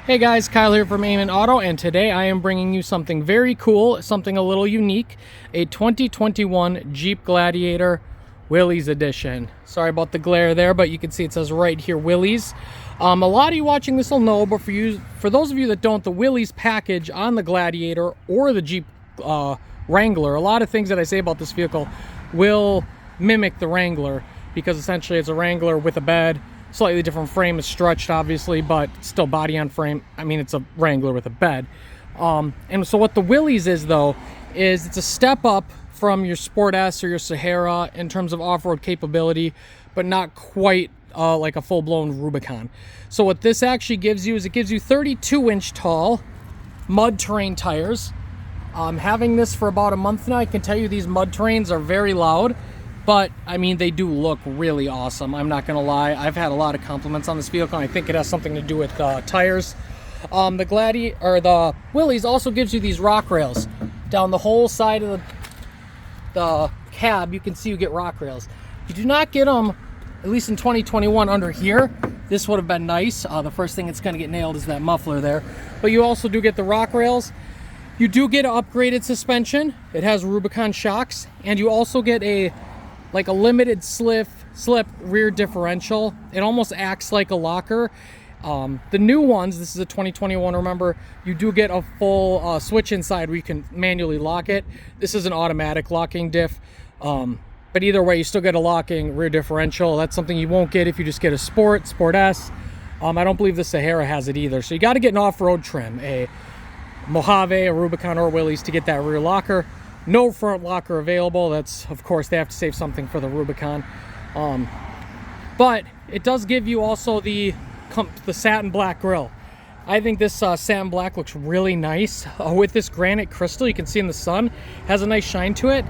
Hey guys, Kyle here from Aim Auto, and today I am bringing you something very cool, something a little unique, a 2021 Jeep Gladiator Willys edition. Sorry about the glare there, but you can see it says right here Willys. A lot of you watching this will know, but for those of you that don't, the Willys package on the Gladiator or the Jeep Wrangler, a lot of things that I say about this vehicle will mimic the Wrangler, because essentially it's a Wrangler with a bed. Slightly different frame, is stretched obviously, but still body on frame. I mean, it's a Wrangler with a bed. And so what the Willys is, though, is it's a step up from your Sport S or your Sahara in terms of off-road capability, but not quite like a full-blown Rubicon. So what this actually gives you is it gives you 32-inch tall mud terrain tires. Having this for about a month now, I can tell you these mud terrains are very loud. But, I mean, they do look really awesome. I'm not going to lie. I've had a lot of compliments on this vehicle, and I think it has something to do with tires. The Willys also gives you these rock rails. Down the whole side of the cab, you can see you get rock rails. You do not get them, at least in 2021, under here. This would have been nice. The first thing that's going to get nailed is that muffler there. But you also do get the rock rails. You do get an upgraded suspension. It has Rubicon shocks. And you also get a limited slip rear differential. It almost acts like a locker. The new ones, this is a 2021, remember, you do get a full switch inside where you can manually lock it. This is an automatic locking diff. But either way, you still get a locking rear differential. That's something you won't get if you just get a Sport S. I don't believe the Sahara has it either. So you got to get an off-road trim, a Mojave, a Rubicon, or Willys to get that rear locker. No front locker available. That's, of course, they have to save something for the Rubicon. But it does give you also the satin black grille. I think this satin black looks really nice. With this granite crystal, you can see in the sun, has a nice shine to it.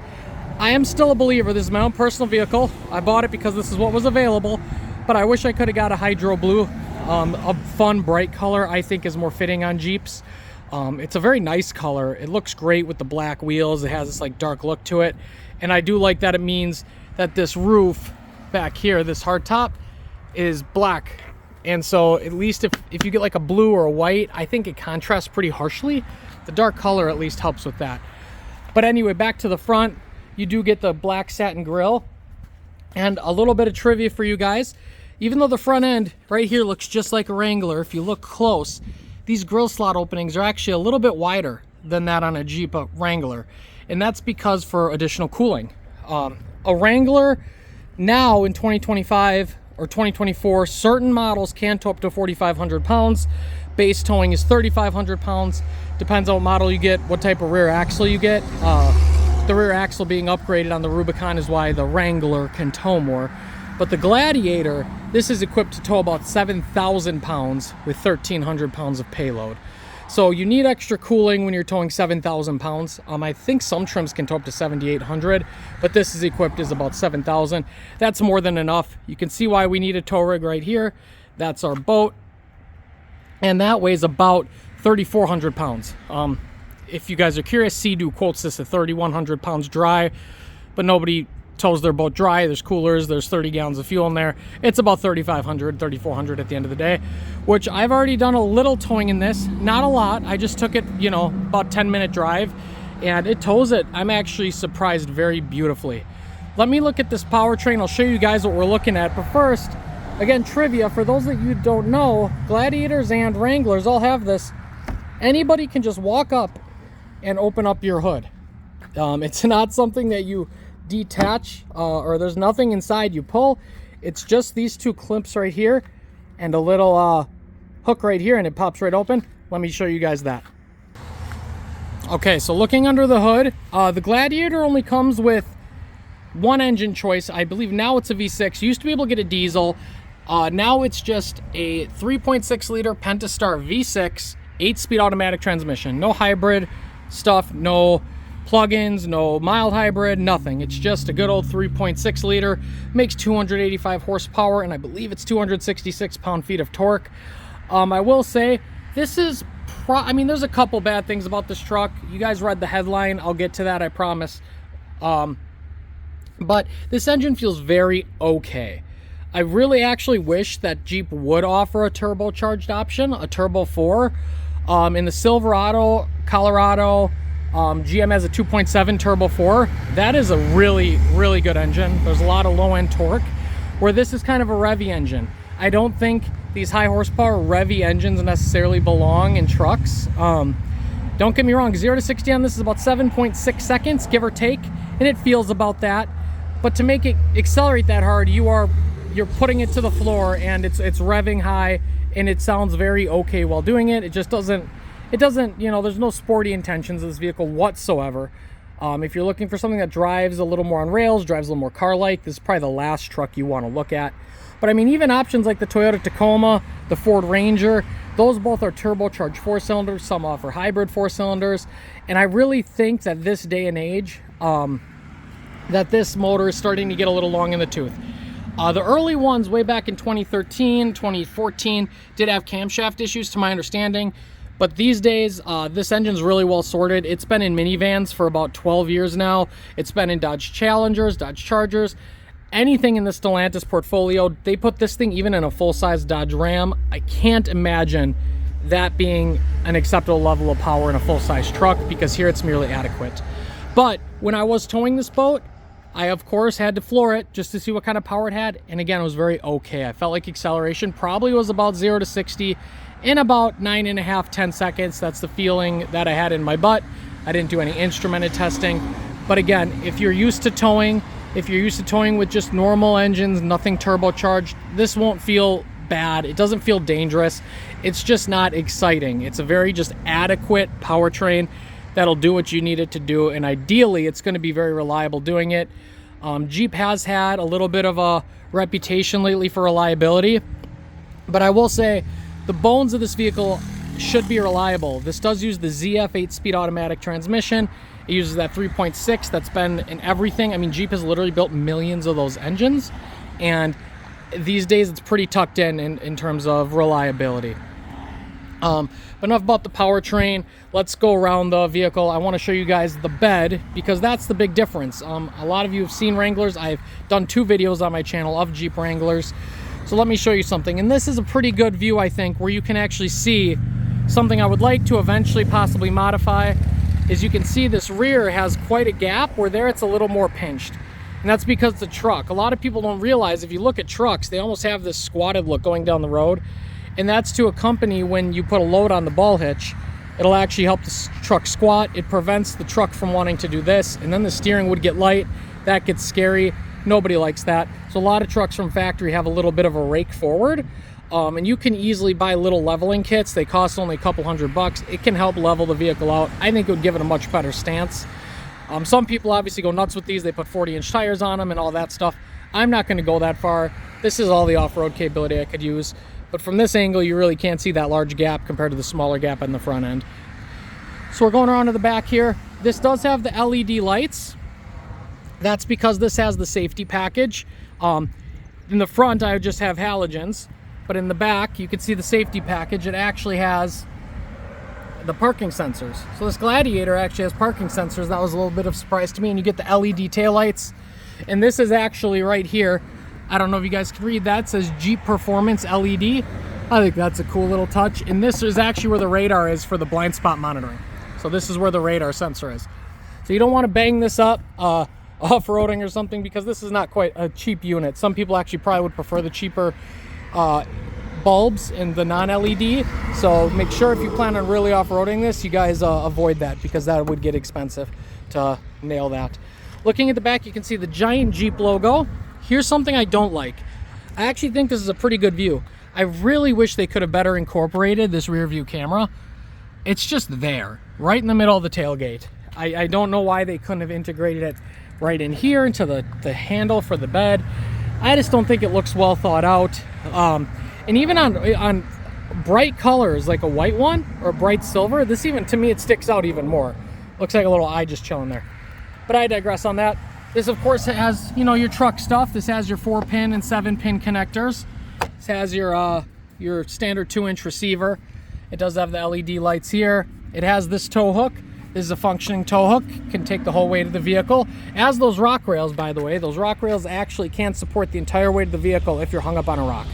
I am still a believer. This is my own personal vehicle. I bought it because this is what was available, but I wish I could have got a hydro blue. A fun, bright color, I think, is more fitting on Jeeps. It's a very nice color. It looks great with the black wheels. It has this dark look to it. And I do like that it means that this roof back here, this hardtop, is black. And so at least if you get a blue or a white, I think it contrasts pretty harshly. The dark color at least helps with that. But anyway, back to the front, you do get the black satin grille. And a little bit of trivia for you guys. Even though the front end right here looks just like a Wrangler, if you look close, these grill slot openings are actually a little bit wider than that on a Jeep Wrangler. And that's because for additional cooling. A Wrangler now in 2025 or 2024, certain models can tow up to 4,500 pounds. Base towing is 3,500 pounds. Depends on what model you get, what type of rear axle you get. The rear axle being upgraded on the Rubicon is why the Wrangler can tow more. But the Gladiator, this is equipped to tow about 7,000 pounds with 1,300 pounds of payload. So you need extra cooling when you're towing 7,000 pounds. I think some trims can tow up to 7,800, but this is equipped as about 7,000. That's more than enough. You can see why we need a tow rig right here. That's our boat. And that weighs about 3,400 pounds. If you guys are curious, Sea-Doo quotes this at 3,100 pounds dry, but nobody tows their boat dry. There's coolers, there's 30 gallons of fuel in there. It's about 3,500, 3,400 at the end of the day, which I've already done a little towing in this. Not a lot. I just took it, about 10-minute drive, and it tows it. I'm actually surprised very beautifully. Let me look at this powertrain. I'll show you guys what we're looking at. But first, again, trivia. For those that you don't know, Gladiators and Wranglers all have this. Anybody can just walk up and open up your hood. It's not something that you detach or there's nothing inside you pull. It's just these two clips right here and a little hook right here, and it pops right open. Let me show you guys that. Okay, so looking under the hood, the Gladiator only comes with one engine choice. I believe now it's a V6. You used to be able to get a diesel. Now it's just a 3.6 liter Pentastar V6 8-speed automatic transmission. No hybrid stuff, no plug-ins, no mild hybrid, nothing. It's just a good old 3.6 liter, makes 285 horsepower, and I believe it's 266 pound-feet of torque. I will say, this is, there's a couple bad things about this truck. You guys read the headline. I'll get to that, I promise. But this engine feels very okay. I really actually wish that Jeep would offer a turbocharged option, a Turbo 4. In the Silverado, Colorado, GM has a 2.7 Turbo 4. That is a really, really good engine. There's a lot of low-end torque, where this is kind of a revvy engine. I don't think these high horsepower revvy engines necessarily belong in trucks. Don't get me wrong, 0 to 60 on this is about 7.6 seconds, give or take, and it feels about that. But to make it accelerate that hard, you're putting it to the floor, and it's revving high, and it sounds very okay while doing it. It just doesn't, you know, there's no sporty intentions of this vehicle whatsoever. If you're looking for something that drives a little more on rails, drives a little more car-like, this is probably the last truck you want to look at. But I mean, even options like the Toyota Tacoma, the Ford Ranger, those both are turbocharged 4-cylinders. Some offer hybrid 4-cylinders. And I really think that this day and age, that this motor is starting to get a little long in the tooth. The early ones way back in 2013, 2014 did have camshaft issues to my understanding. But these days, this engine's really well sorted. It's been in minivans for about 12 years now. It's been in Dodge Challengers, Dodge Chargers. Anything in the Stellantis portfolio, they put this thing even in a full-size Dodge Ram. I can't imagine that being an acceptable level of power in a full-size truck, because here it's merely adequate. But when I was towing this boat, I of course had to floor it just to see what kind of power it had, and again, it was very okay. I felt like acceleration probably was about 0 to 60 in about 9.5, 10 seconds. That's the feeling that I had in my butt. I didn't do any instrumented testing. But again, if you're used to towing, if you're used to towing with just normal engines, nothing turbocharged, this won't feel bad. It doesn't feel dangerous. It's just not exciting. It's a very just adequate powertrain that'll do what you need it to do, and ideally it's going to be very reliable doing it. Jeep has had a little bit of a reputation lately for reliability, but I will say the bones of this vehicle should be reliable. This does use the ZF 8-speed automatic transmission. It uses that 3.6 that's been in everything. I mean, Jeep has literally built millions of those engines, and these days it's pretty tucked in terms of reliability. But enough about the powertrain. Let's go around the vehicle. I want to show you guys the bed, because that's the big difference. A lot of you have seen Wranglers. I've done 2 videos on my channel of Jeep Wranglers. So let me show you something. And this is a pretty good view, I think, where you can actually see something I would like to eventually possibly modify. Is you can see this rear has quite a gap, where there it's a little more pinched. And that's because the truck, a lot of people don't realize, if you look at trucks, they almost have this squatted look going down the road. And that's to accompany when you put a load on the ball hitch. It'll actually help the truck squat. It prevents the truck from wanting to do this. And then the steering would get light. That gets scary. Nobody likes that. So a lot of trucks from factory have a little bit of a rake forward. And you can easily buy little leveling kits. They cost only a couple $100. It can help level the vehicle out. I think it would give it a much better stance. Some people obviously go nuts with these. They put 40-inch tires on them and all that stuff. I'm not going to go that far. This is all the off-road capability I could use. But from this angle, you really can't see that large gap compared to the smaller gap in the front end. So we're going around to the back here. This does have the LED lights. That's because this has the safety package. In the front, I just have halogens. But in the back, you can see the safety package. It actually has the parking sensors. So this Gladiator actually has parking sensors. That was a little bit of a surprise to me. And you get the LED taillights. And this is actually right here. I don't know if you guys can read that. It says Jeep Performance LED. I think that's a cool little touch. And this is actually where the radar is for the blind spot monitoring. So this is where the radar sensor is. So you don't want to bang this up off-roading or something, because this is not quite a cheap unit. Some people actually probably would prefer the cheaper bulbs in the non-LED. So make sure if you plan on really off-roading this, you guys avoid that, because that would get expensive to nail that. Looking at the back, you can see the giant Jeep logo. Here's something I don't like. I actually think this is a pretty good view. I really wish they could have better incorporated this rear view camera. It's just there, right in the middle of the tailgate. I don't know why they couldn't have integrated it right in here into the handle for the bed. I just don't think it looks well thought out. And even on bright colors like a white one or bright silver, this even, to me, it sticks out even more. Looks like a little eye just chilling there. But I digress on that. This, of course, has, you know, your truck stuff. This has your 4-pin and 7-pin connectors. This has your standard 2-inch receiver. It does have the LED lights here. It has this tow hook. This is a functioning tow hook, can take the whole weight of the vehicle. As those rock rails, by the way, those rock rails actually can't support the entire weight of the vehicle if you're hung up on a rock.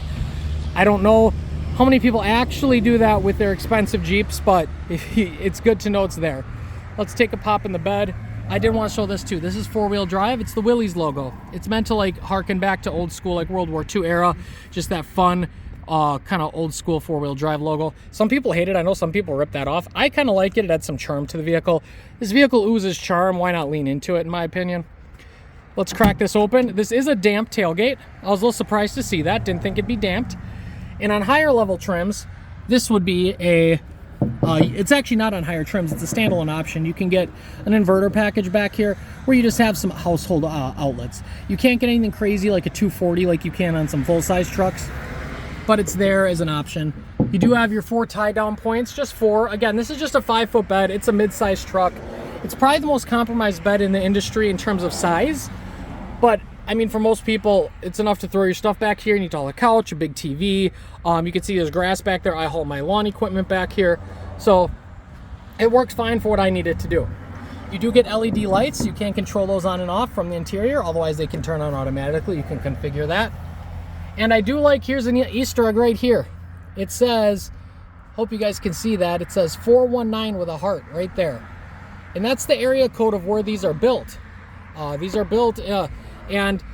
I don't know how many people actually do that with their expensive Jeeps, but it's good to know it's there. Let's take a pop in the bed. I did want to show this too. This is 4-wheel drive. It's the Willys logo. It's meant to like harken back to old school, like World War II era, just that fun, kind of old school 4-wheel drive logo. Some people hate it. I know some people rip that off. I kind of like it. It adds some charm to the vehicle. This vehicle oozes charm. Why not lean into it, in my opinion? Let's crack this open. This is a damp tailgate. I was a little surprised to see that. Didn't think it'd be damped. And on higher level trims, this would be a, it's actually not on higher trims. It's a standalone option. You can get an inverter package back here where you just have some household outlets. You can't get anything crazy like a 240 like you can on some full-size trucks, but it's there as an option. You do have your 4 tie-down points, just 4. Again, this is just a 5-foot bed. It's a mid-sized truck. It's probably the most compromised bed in the industry in terms of size, but I mean, for most people, it's enough to throw your stuff back here. You need to haul a couch, a big TV. You can see there's grass back there. I haul my lawn equipment back here. So it works fine for what I need it to do. You do get LED lights. You can control those on and off from the interior. Otherwise, they can turn on automatically. You can configure that. And I do like, here's an Easter egg right here. It says, hope you guys can see that. It says 419 with a heart right there. And that's the area code of where these are built. These are built... and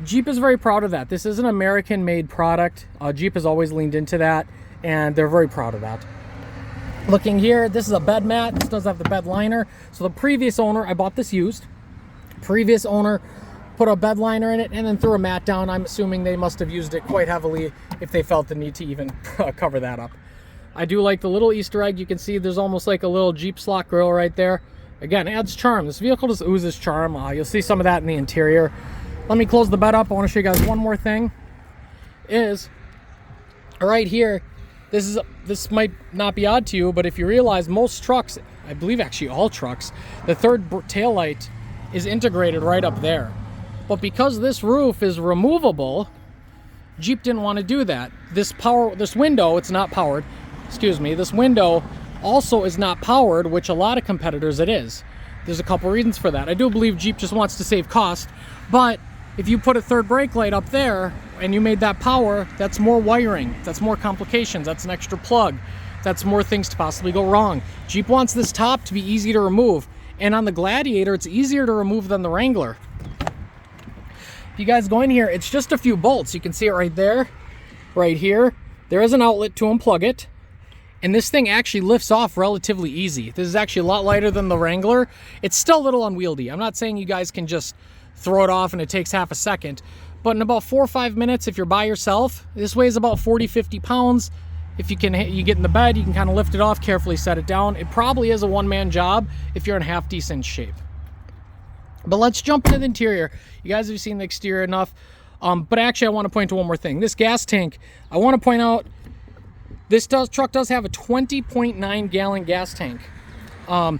Jeep is very proud of that. This is an American-made product. Jeep has always leaned into that, and they're very proud of that. Looking here, this is a bed mat. This does have the bed liner. So the previous owner, I bought this used. Previous owner put a bed liner in it and then threw a mat down. I'm assuming they must have used it quite heavily if they felt the need to even cover that up. I do like the little Easter egg. You can see there's almost like a little Jeep slot grill right there. Again, adds charm. This vehicle just oozes charm. You'll see some of that in the interior. Let me close the bed up. I want to show you guys one more thing. Is right here, this might not be odd to you, but if you realize most trucks, I believe actually all trucks, the third tail light is integrated right up there. But because this roof is removable, Jeep didn't want to do that. This window, it's not powered. Excuse me. This window also is not powered, which a lot of competitors it is. There's a couple reasons for that. I do believe Jeep just wants to save cost, but if you put a third brake light up there and you made that power, that's more wiring, that's more complications, that's an extra plug, that's more things to possibly go wrong. Jeep wants this top to be easy to remove, and on the Gladiator it's easier to remove than the Wrangler. If you guys go in here, it's just a few bolts. You can see it right there, right here. There is an outlet to unplug it. And this thing actually lifts off relatively easy. This is actually a lot lighter than the Wrangler. It's still a little unwieldy. I'm not saying you guys can just throw it off and it takes half a second. But in about 4 or 5 minutes, if you're by yourself, this weighs about 40, 50 pounds. If you get in the bed, you can kind of lift it off, carefully set it down. It probably is a one-man job if you're in half decent shape. But let's jump into the interior. You guys have seen the exterior enough. But actually, I want to point to one more thing. This gas tank, I want to point out, this truck does have a 20.9 gallon gas tank. I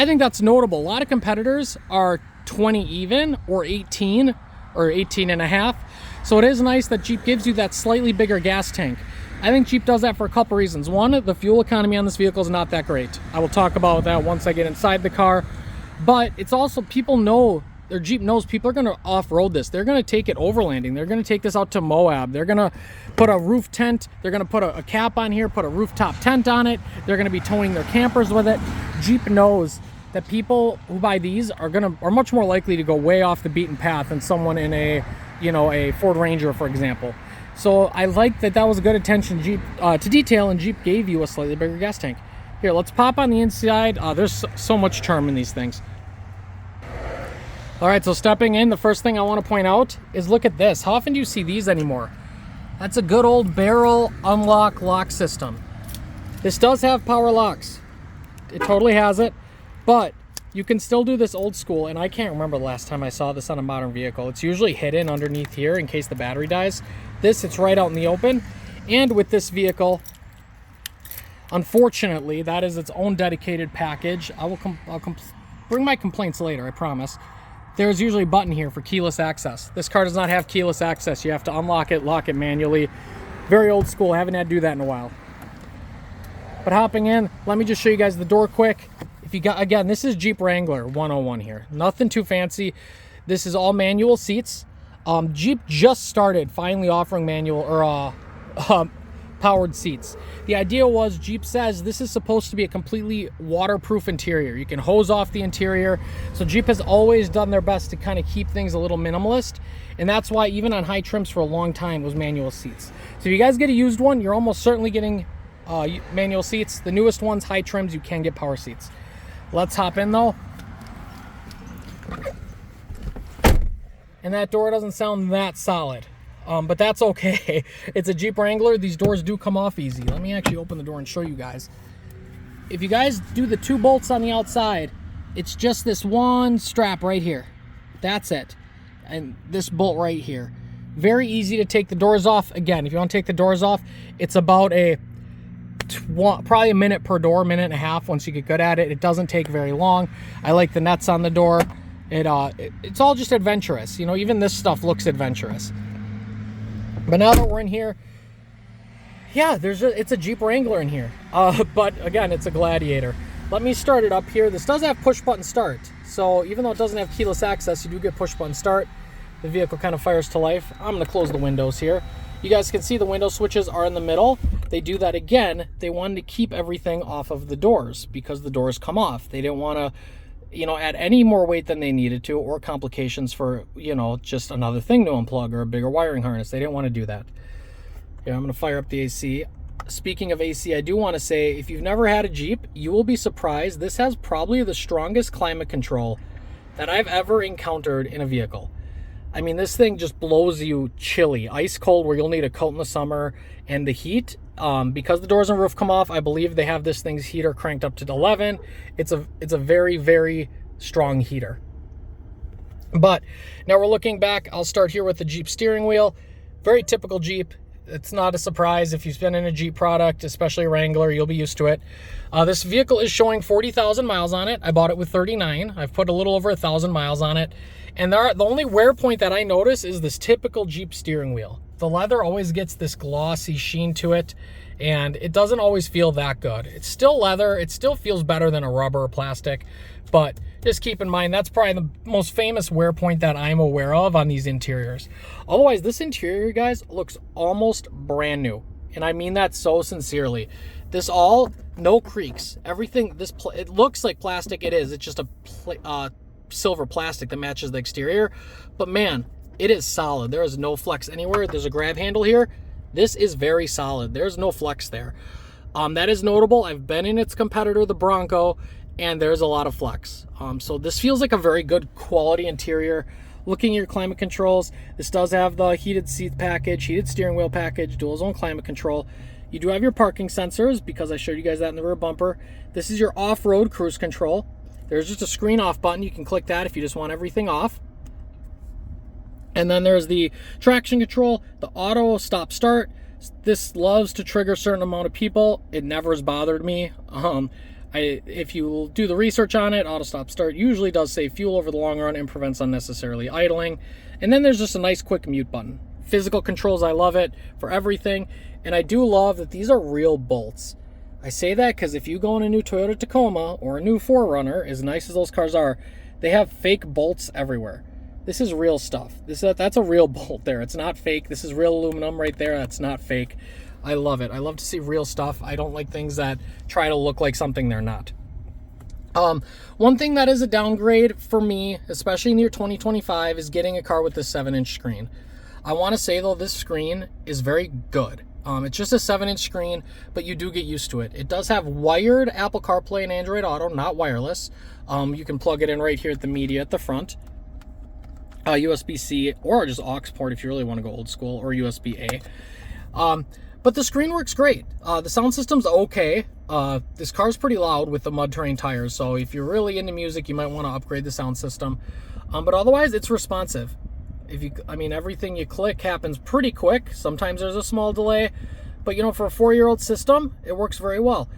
think that's notable. A lot of competitors are 20 even or 18 or 18 and a half. So it is nice that Jeep gives you that slightly bigger gas tank. I think Jeep does that for a couple reasons. One, the fuel economy on this vehicle is not that great. I will talk about that once I get inside the car. But it's also, people know, or Jeep knows people are going to off-road this. They're going to take it overlanding. They're going to take this out to Moab. They're going to put a roof tent. They're going to put a cap on here, put a rooftop tent on it. They're going to be towing their campers with it. Jeep knows that people who buy these are much more likely to go way off the beaten path than someone in a Ford Ranger, for example. So I like that was a good attention to detail, and Jeep gave you a slightly bigger gas tank. Here, let's pop on the inside. There's so much charm in these things. All right, so stepping in, the first thing I want to point out is look at this. How often do you see these anymore? That's a good old barrel unlock lock system. This does have power locks. It totally has it, but you can still do this old school, and I can't remember the last time I saw this on a modern vehicle. It's usually hidden underneath here in case the battery dies. It's right out in the open. And with this vehicle, unfortunately, that is its own dedicated package. I'll bring my complaints later, I promise. There's usually a button here for keyless access. This car does not have keyless access. You have to unlock it, lock it manually. Very old school. I haven't had to do that in a while. But hopping in, let me just show you guys the door quick. If you got, again, this is Jeep Wrangler 101 here. Nothing too fancy. This is all manual seats. Jeep just started finally offering manual or powered seats. The idea was Jeep says this is supposed to be a completely waterproof interior. You can hose off the interior. So Jeep has always done their best to kind of keep things a little minimalist. And that's why even on high trims for a long time was manual seats. So if you guys get a used one, you're almost certainly getting manual seats. The newest ones, high trims, you can get power seats. Let's hop in though. And that door doesn't sound that solid. But that's okay. It's a Jeep Wrangler. These doors do come off easy. Let me actually open the door and show you guys. If you guys do the 2 bolts on the outside, it's just this one strap right here. That's it. And this bolt right here. Very easy to take the doors off. Again, if you want to take the doors off, it's about probably a minute per door, minute and a half once you get good at it. It doesn't take very long. I like the nuts on the door. It's all just adventurous. You know, even this stuff looks adventurous. But now that we're in here, yeah, it's a Jeep Wrangler in here. But again, it's a Gladiator. Let me start it up here. This does have push button start. So even though it doesn't have keyless access, you do get push button start. The vehicle kind of fires to life. I'm going to close the windows here. You guys can see the window switches are in the middle. They do that again. They wanted to keep everything off of the doors because the doors come off. They didn't want to, you know, add any more weight than they needed to or complications for, you know, just another thing to unplug or a bigger wiring harness. They didn't want to do that. Yeah, I'm going to fire up the AC. Speaking of AC, I do want to say, if you've never had a Jeep, you will be surprised. This has probably the strongest climate control that I've ever encountered in a vehicle. I mean, this thing just blows you chilly, ice cold, where you'll need a coat in the summer. And the heat, because the doors and roof come off, I believe they have this thing's heater cranked up to 11. It's a very, very strong heater. But now we're looking back. I'll start here with the Jeep steering wheel. Very typical Jeep. It's not a surprise if you've been in a Jeep product, especially a Wrangler, you'll be used to it. This vehicle is showing 40,000 miles on it. I bought it with 39. I've put a little over 1,000 miles on it. And the only wear point that I notice is this typical Jeep steering wheel. The leather always gets this glossy sheen to it, and it doesn't always feel that good. It's still leather. It still feels better than a rubber or plastic, but just keep in mind that's probably the most famous wear point that I'm aware of on these interiors. Otherwise, this interior, guys, looks almost brand new, and I mean that so sincerely. No creaks. Everything, it looks like plastic. It is. It's just a silver plastic that matches the exterior, but man, it is solid. There is no flex anywhere. There's a grab handle here. This is very solid. There's no flex there. That is notable. I've been in its competitor, the Bronco, and there's a lot of flex. So this feels like a very good quality interior. Looking at your climate controls, this does have the heated seat package, heated steering wheel package, dual zone climate control. You do have your parking sensors because I showed you guys that in the rear bumper. This is your off-road cruise control. There's just a screen off button. You can click that if you just want everything off. And then there's the traction control, the auto stop start. This loves to trigger a certain amount of people. It never has bothered me. If you do the research on it, auto stop start usually does save fuel over the long run and prevents unnecessarily idling. And then there's just a nice quick mute button. Physical controls, I love it for everything. And I do love that these are real bolts. I say that because if you go in a new Toyota Tacoma or a new 4Runner, as nice as those cars are, they have fake bolts everywhere. This is real stuff. That's a real bolt there. It's not fake. This is real aluminum right there. That's not fake. I love it. I love to see real stuff. I don't like things that try to look like something they're not. One thing that is a downgrade for me, especially in the year 2025, is getting a car with this 7-inch screen. I want to say, though, this screen is very good. It's just a 7-inch screen, but you do get used to it. It does have wired Apple CarPlay and Android Auto, not wireless. You can plug it in right here at the media at the front. USB-C or just aux port if you really want to go old school, or USB-A. But the screen works great. The sound system's okay. This car's pretty loud with the mud terrain tires, so if you're really into music, you might want to upgrade the sound system. But otherwise, it's responsive. Everything you click happens pretty quick. Sometimes there's a small delay, but for a 4-year-old system, it works very well.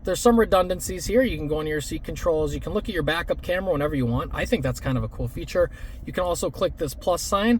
There's some redundancies here. You can go into your seat controls. You can look at your backup camera whenever you want. I think that's kind of a cool feature. You can also click this plus sign,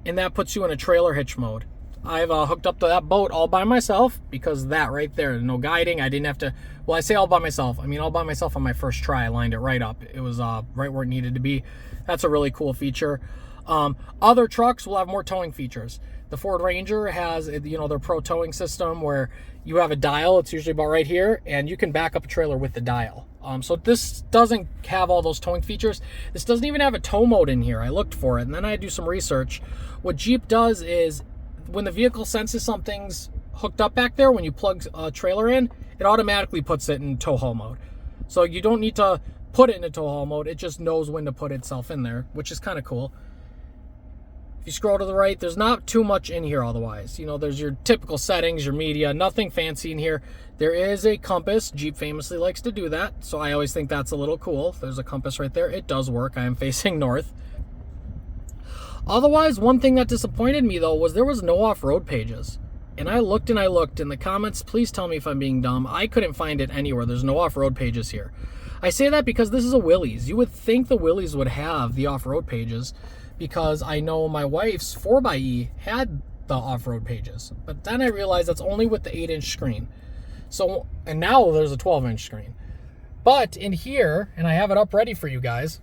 and that puts you in a trailer hitch mode. I've hooked up to that boat all by myself because that right there, no guiding. I didn't have to, well, I say all by myself. I mean, all by myself on my first try. I lined it right up. It was right where it needed to be. That's a really cool feature. Other trucks will have more towing features. The Ford Ranger has, you know, their pro towing system where you have a dial. It's usually about right here, and you can back up a trailer with the dial. So this doesn't have all those towing features. This doesn't even have a tow mode in here. I looked for it, and then I do some research. What Jeep does is when the vehicle senses something's hooked up back there, when you plug a trailer in, it automatically puts it in tow haul mode. So you don't need to put it in a tow haul mode. It just knows when to put itself in there, which is kind of cool. If you scroll to the right, there's not too much in here otherwise. You know, there's your typical settings, your media, nothing fancy in here. There is a compass. Jeep famously likes to do that, so I always think that's a little cool. There's a compass right there. It does work. I am facing north. Otherwise, one thing that disappointed me, though, was there was no off-road pages. And I looked and I looked. In the comments, please tell me if I'm being dumb. I couldn't find it anywhere. There's no off-road pages here. I say that because this is a Willys. You would think the Willys would have the off-road pages, because I know my wife's 4xe had the off-road pages. But then I realized that's only with the 8-inch screen. So, and now there's a 12-inch screen. But in here, and I have it up ready for you guys,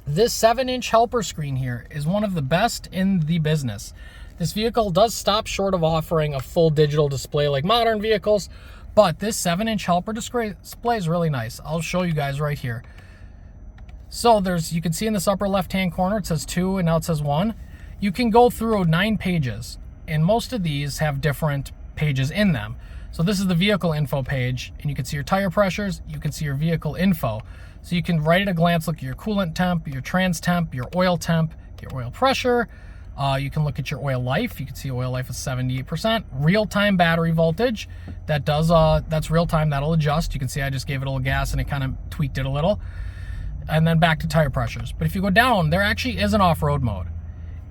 this 7-inch helper screen here is one of the best in the business. This vehicle does stop short of offering a full digital display like modern vehicles, but this 7-inch helper display is really nice. I'll show you guys right here. So you can see in this upper left-hand corner, it says 2 and now it says 1. You can go through 9 pages, and most of these have different pages in them. So this is the vehicle info page, and you can see your tire pressures, you can see your vehicle info. So you can right at a glance look at your coolant temp, your trans temp, your oil pressure. You can look at your oil life. You can see oil life is 78%. Real-time battery voltage. That's real-time. That'll adjust. You can see I just gave it a little gas and it kind of tweaked it a little. And then back to tire pressures. But if you go down, there actually is an off-road mode.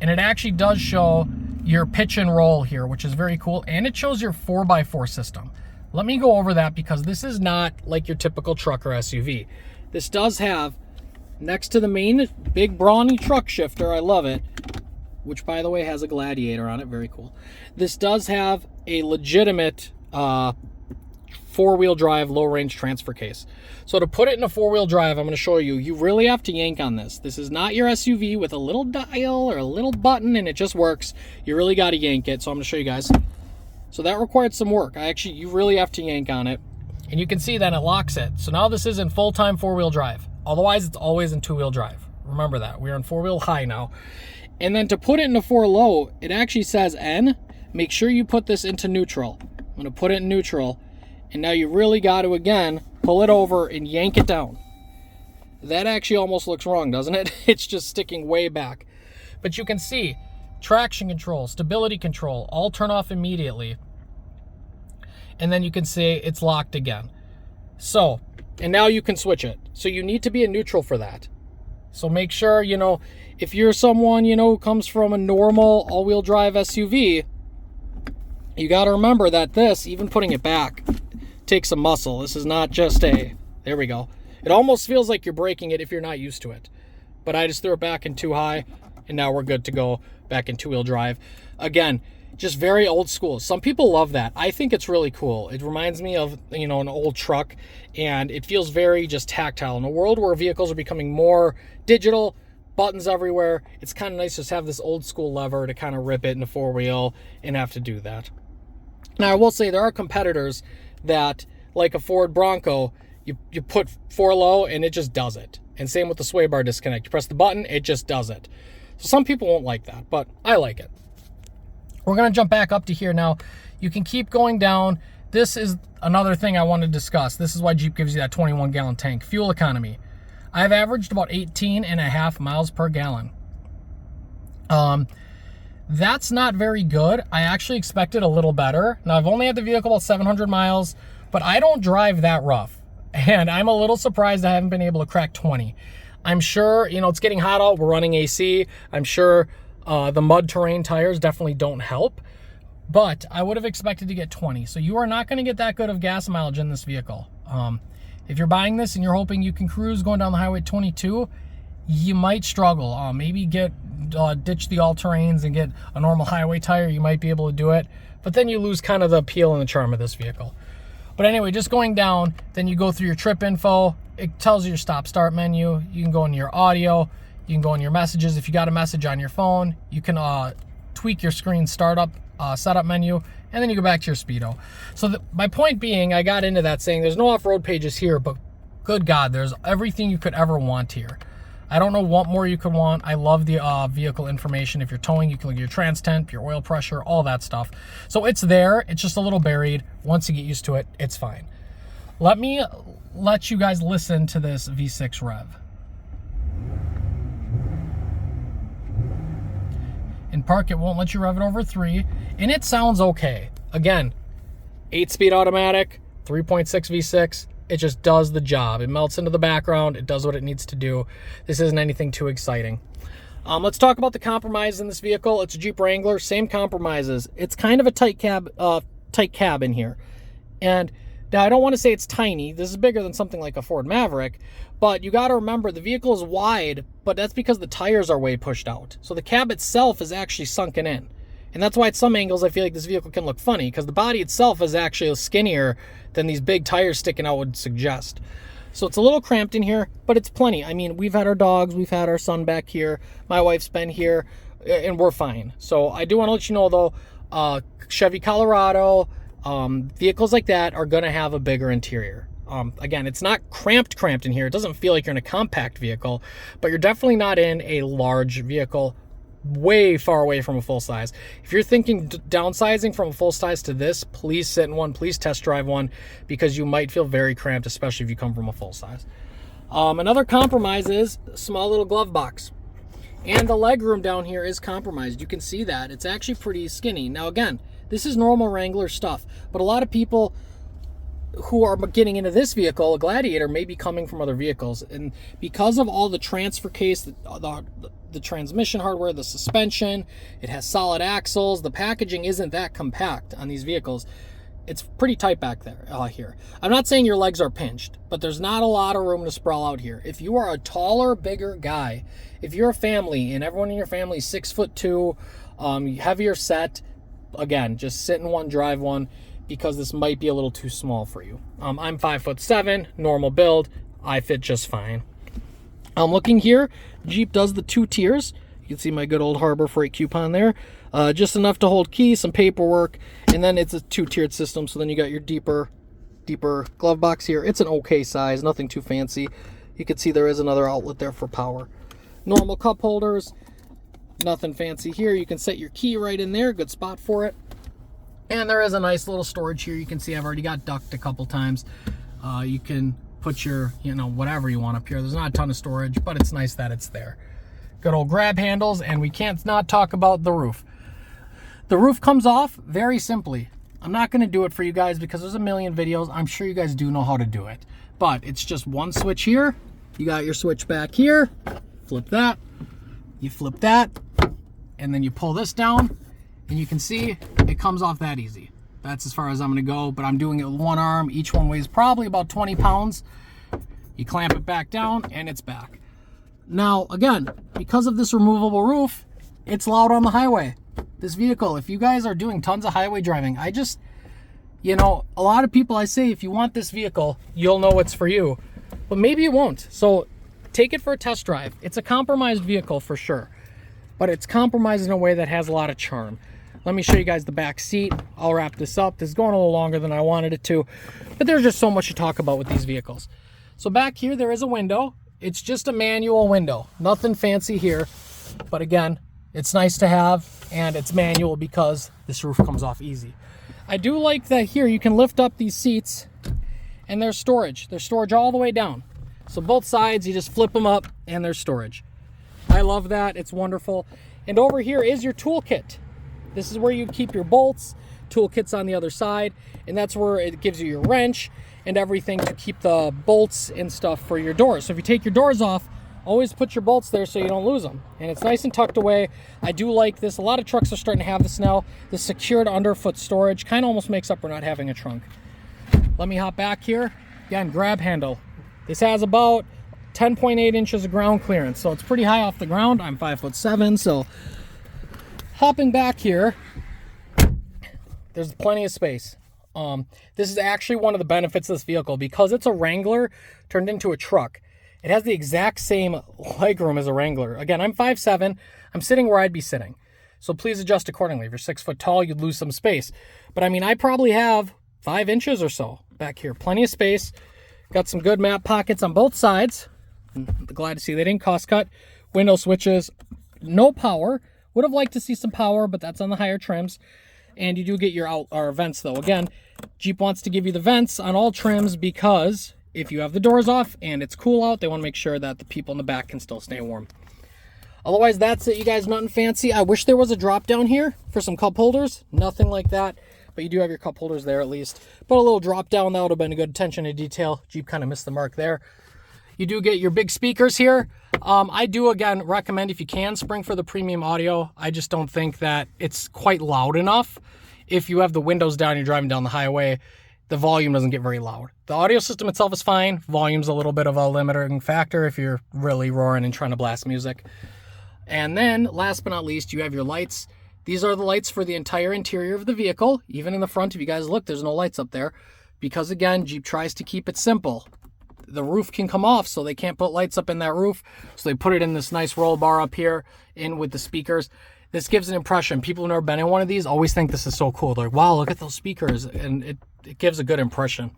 And it actually does show your pitch and roll here, which is very cool. And it shows your 4x4 system. Let me go over that because this is not like your typical truck or SUV. This does have, next to the main big brawny truck shifter, I love it, which by the way has a Gladiator on it, very cool. This does have a legitimate 4-wheel drive low range transfer case. So to put it in a 4-wheel drive, I'm going to show you, you really have to yank on this. This is not your SUV with a little dial or a little button and it just works. You really got to yank it. So I'm going to show you guys. So that required some work. You really have to yank on it. And you can see that it locks it. So now this is in full-time 4-wheel drive. Otherwise, it's always in 2-wheel drive. Remember that. We're in 4-wheel high now. And then to put it into 4 low, it actually says N. Make sure you put this into neutral. I'm going to put it in neutral. And now you really got to, again, pull it over and yank it down. That actually almost looks wrong, doesn't it? It's just sticking way back. But you can see traction control, stability control, all turn off immediately. And then you can see it's locked again. So, and now you can switch it. So you need to be in neutral for that. So make sure, you know, if you're someone, you know, who comes from a normal all-wheel drive SUV, you got to remember that this, even putting it back, takes some muscle. This is not just there we go. It almost feels like you're braking it if you're not used to it. But I just threw it back in too high, and now we're good to go back in 2-wheel drive. Again, just very old school. Some people love that. I think it's really cool. It reminds me of, you know, an old truck, and it feels very just tactile. In a world where vehicles are becoming more digital, buttons everywhere, it's kind of nice to just have this old school lever to kind of rip it in a 4-wheel and have to do that. Now, I will say there are competitors that, like a Ford Bronco, you put 4 low and it just does it. And same with the sway bar disconnect. You press the button, it just does it. So some people won't like that, but I like it. We're going to jump back up to here now. You can keep going down. This is another thing I want to discuss. This is why Jeep gives you that 21-gallon tank. Fuel economy. I've averaged about 18.5 miles per gallon. That's not very good. I actually expected a little better. Now, I've only had the vehicle about 700 miles, but I don't drive that rough. And I'm a little surprised I haven't been able to crack 20. I'm sure, you know, it's getting hot out. We're running AC. I'm sure the mud terrain tires definitely don't help, but I would have expected to get 20. So you are not going to get that good of gas mileage in this vehicle. If you're buying this and you're hoping you can cruise going down the highway at 22, you might struggle. Maybe ditch the all-terrains and get a normal highway tire. You might be able to do it, but then you lose kind of the appeal and the charm of this vehicle. But anyway, just going down, then you go through your trip info. It tells you your stop-start menu. You can go into your audio. You can go into your messages. If you got a message on your phone, you can tweak your screen setup menu, and then you go back to your speedo. So my point being, I got into that saying there's no off-road pages here, but good God, there's everything you could ever want here. I don't know what more you could want. I love the vehicle information. If you're towing, you can look at your trans temp, your oil pressure, all that stuff. So it's there. It's just a little buried. Once you get used to it, it's fine. Let me let you guys listen to this V6 rev. In park, it won't let you rev it over 3, and it sounds okay. Again, 8-speed automatic, 3.6 V6. It just does the job. It melts into the background. It does what it needs to do. This isn't anything too exciting. Let's talk about the compromise in this vehicle. It's a Jeep Wrangler, same compromises. It's kind of a tight cab in here. And now I don't want to say it's tiny. This is bigger than something like a Ford Maverick, but you got to remember the vehicle is wide, but that's because the tires are way pushed out. So the cab itself is actually sunken in. And that's why at some angles I feel like this vehicle can look funny, because the body itself is actually skinnier than these big tires sticking out would suggest. So it's a little cramped in here, but it's plenty. I mean, we've had our dogs, we've had our son back here, my wife's been here, and we're fine. So I do want to let you know though, Chevy Colorado, vehicles like that are going to have a bigger interior. Again, it's not cramped in here. It doesn't feel like you're in a compact vehicle, but you're definitely not in a large vehicle, way far away from a full size. If you're thinking downsizing from a full size to this, please sit in one, please test drive one, because you might feel very cramped, especially if you come from a full size. Another compromise is a small little glove box. And the leg room down here is compromised. You can see that. It's actually pretty skinny. Now again, this is normal Wrangler stuff, but a lot of people who are getting into this vehicle, a Gladiator, may be coming from other vehicles. And because of all the transfer case, the transmission hardware, the suspension, it has solid axles, the packaging isn't that compact on these vehicles. It's pretty tight back there, here. I'm not saying your legs are pinched, but there's not a lot of room to sprawl out here. If you are a taller, bigger guy, if you're a family and everyone in your family is 6'2", heavier set, again, just sit in one, drive one, because this might be a little too small for you. I'm 5'7", normal build. I fit just fine. Looking here, Jeep does the 2 tiers. You can see my good old Harbor Freight coupon there. Just enough to hold keys, some paperwork, and then it's a 2-tiered system. So then you got your deeper glove box here. It's an okay size, nothing too fancy. You can see there is another outlet there for power. Normal cup holders, nothing fancy here. You can set your key right in there, good spot for it. And there is a nice little storage here. You can see I've already got ducked a couple times. You can put your, whatever you want up here. There's not a ton of storage, but it's nice that it's there. Good old grab handles, and we can't not talk about the roof. The roof comes off very simply. I'm not going to do it for you guys because there's a million videos. I'm sure you guys do know how to do it. But it's just one switch here. You got your switch back here. Flip that. You flip that. And then you pull this down. And you can see it comes off that easy. That's as far as I'm going to go, but I'm doing it with one arm. Each one weighs probably about 20 pounds. You clamp it back down and it's back. Now, again, because of this removable roof, it's loud on the highway. This vehicle, if you guys are doing tons of highway driving, a lot of people, I say, if you want this vehicle, you'll know it's for you, but maybe it won't. So take it for a test drive. It's a compromised vehicle for sure, but it's compromised in a way that has a lot of charm. Let me show you guys the back seat. I'll wrap this up. This is going a little longer than I wanted it to, but there's just so much to talk about with these vehicles. So back here, there is a window. It's just a manual window. Nothing fancy here, but again, it's nice to have, and it's manual because this roof comes off easy. I do like that here you can lift up these seats, and there's storage. There's storage all the way down. So both sides, you just flip them up, and there's storage. I love that. It's wonderful. And over here is your toolkit. This is where you keep your bolts. Toolkit's on the other side, and that's where it gives you your wrench and everything to keep the bolts and stuff for your doors. So if you take your doors off, always put your bolts there so you don't lose them. And it's nice and tucked away. I do like this. A lot of trucks are starting to have this now. The secured underfoot storage kind of almost makes up for not having a trunk. Let me hop back here. Again, grab handle. This has about 10.8 inches of ground clearance, so it's pretty high off the ground. I'm 5'7", so hopping back here, there's plenty of space. This is actually one of the benefits of this vehicle, because it's a Wrangler turned into a truck. It has the exact same legroom as a Wrangler. Again, I'm 5'7", I'm sitting where I'd be sitting, so please adjust accordingly. If you're 6 foot tall, you'd lose some space, but I mean, I probably have 5 inches or so back here. Plenty of space. Got some good map pockets on both sides. Glad to see they didn't cost cut. Window switches, no power. Would have liked to see some power, but that's on the higher trims. And you do get your vents though. Again, Jeep wants to give you the vents on all trims, because if you have the doors off and it's cool out, they want to make sure that the people in the back can still stay warm. Otherwise, that's it, you guys. Nothing fancy. I wish there was a drop down here for some cup holders. Nothing like that, but you do have your cup holders there at least. But a little drop down, that would have been a good attention to detail. Jeep kind of missed the mark there. You do get your big speakers here. I do, again, recommend, if you can, spring for the premium audio. I just don't think that it's quite loud enough. If you have the windows down, you're driving down the highway, the volume doesn't get very loud. The audio system itself is fine. Volume's a little bit of a limiting factor if you're really roaring and trying to blast music. And then, last but not least, you have your lights. These are the lights for the entire interior of the vehicle. Even in the front, if you guys look, there's no lights up there. Because, again, Jeep tries to keep it simple. The roof can come off, so they can't put lights up in that roof. So they put it in this nice roll bar up here in with the speakers. This gives an impression. People who've never been in one of these always think this is so cool. They're like, wow, look at those speakers. And it gives a good impression.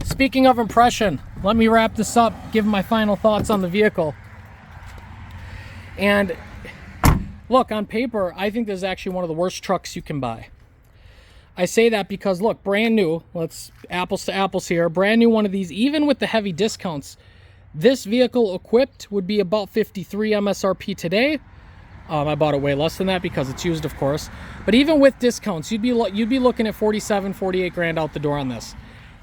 Speaking of impression, let me wrap this up, give my final thoughts on the vehicle. And look, on paper, I think this is actually one of the worst trucks you can buy. I say that because, look, brand new, let's apples to apples here, brand new one of these, even with the heavy discounts, this vehicle equipped would be about 53 MSRP today. I bought it way less than that because it's used, of course. But even with discounts, you'd be looking at 47, 48 grand out the door on this.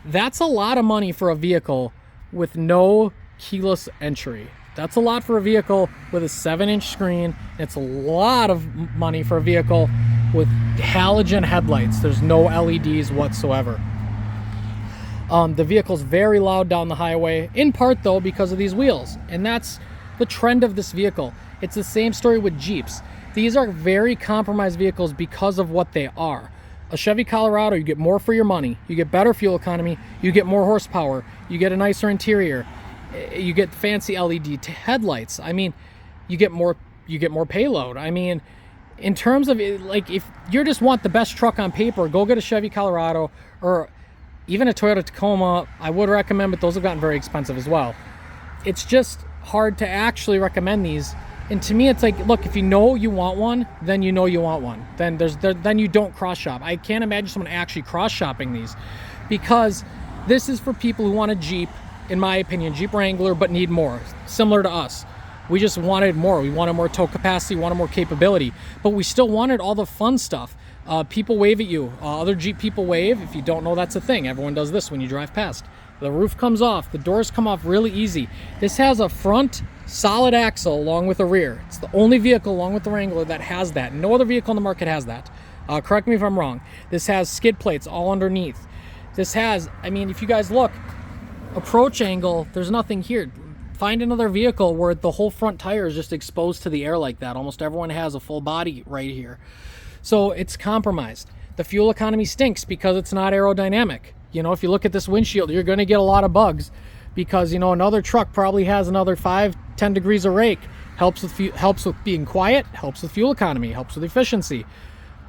That's a lot of money for a vehicle with no keyless entry. That's a lot for a vehicle with a 7-inch screen. It's a lot of money for a vehicle with halogen headlights. There's no LEDs whatsoever. The vehicle's very loud down the highway, in part though because of these wheels, and that's the trend of this vehicle. It's the same story with Jeeps. These are very compromised vehicles because of what they are. A Chevy Colorado, you get more for your money. You get better fuel economy. You get more horsepower. You get a nicer interior. You get fancy LED headlights. I mean, you get more payload. I mean, in terms of, like, if you just want the best truck on paper, go get a Chevy Colorado or even a Toyota Tacoma. I would recommend, but those have gotten very expensive as well. It's just hard to actually recommend these. And to me, it's like, look, if you know you want one, then you know you want one. Then you don't cross shop. I can't imagine someone actually cross shopping these, because this is for people who want a Jeep, in my opinion, Jeep Wrangler, but need more, similar to us. We just wanted more. We wanted more tow capacity, wanted more capability, but we still wanted all the fun stuff. People wave at you. Other Jeep people wave. If you don't know, that's a thing. Everyone does this when you drive past. The roof comes off. The doors come off really easy. This has a front solid axle along with a rear. It's the only vehicle along with the Wrangler that has that. No other vehicle on the market has that. Correct me if I'm wrong. This has skid plates all underneath. This has, I mean, if you guys look, approach angle, there's nothing here. Find another vehicle where the whole front tire is just exposed to the air like that. Almost everyone has a full body right here. So it's compromised. The fuel economy stinks because it's not aerodynamic. You know, if you look at this windshield, you're going to get a lot of bugs because, you know, another truck probably has another 5-10 degrees of rake. Helps with being quiet, helps with fuel economy, helps with efficiency.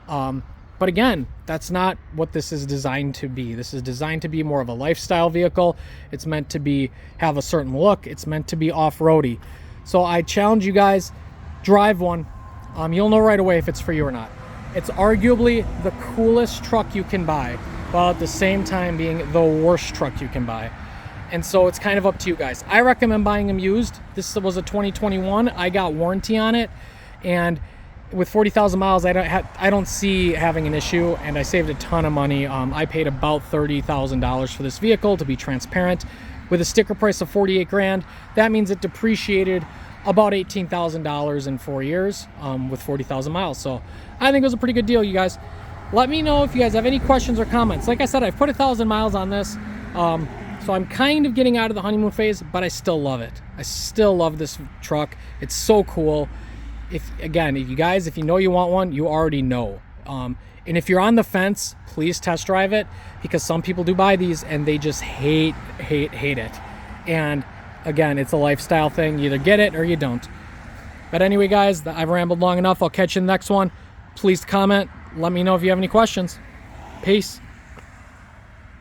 But again, that's not what this is designed to be. This is designed to be more of a lifestyle vehicle. It's meant to have a certain look. It's meant to be off-roady. So I challenge you guys, drive one. You'll know right away if it's for you or not. It's arguably the coolest truck you can buy, while at the same time being the worst truck you can buy. And so it's kind of up to you guys. I recommend buying them used. This was a 2021. I got warranty on it, and with 40,000 miles, I don't see having an issue, and I saved a ton of money. I paid about $30,000 for this vehicle, to be transparent. With a sticker price of 48 grand, that means it depreciated about $18,000 in 4 years with 40,000 miles. So I think it was a pretty good deal, you guys. Let me know if you guys have any questions or comments. Like I said, I've put 1,000 miles on this. So I'm kind of getting out of the honeymoon phase, but I still love it. I still love this truck. It's so cool. If you know you want one, you already know. And if you're on the fence, please test drive it, because some people do buy these and they just hate it. And again, it's a lifestyle thing. You either get it or you don't. But anyway, guys, I've rambled long enough. I'll catch you in the next one. Please comment. Let me know if you have any questions. Peace.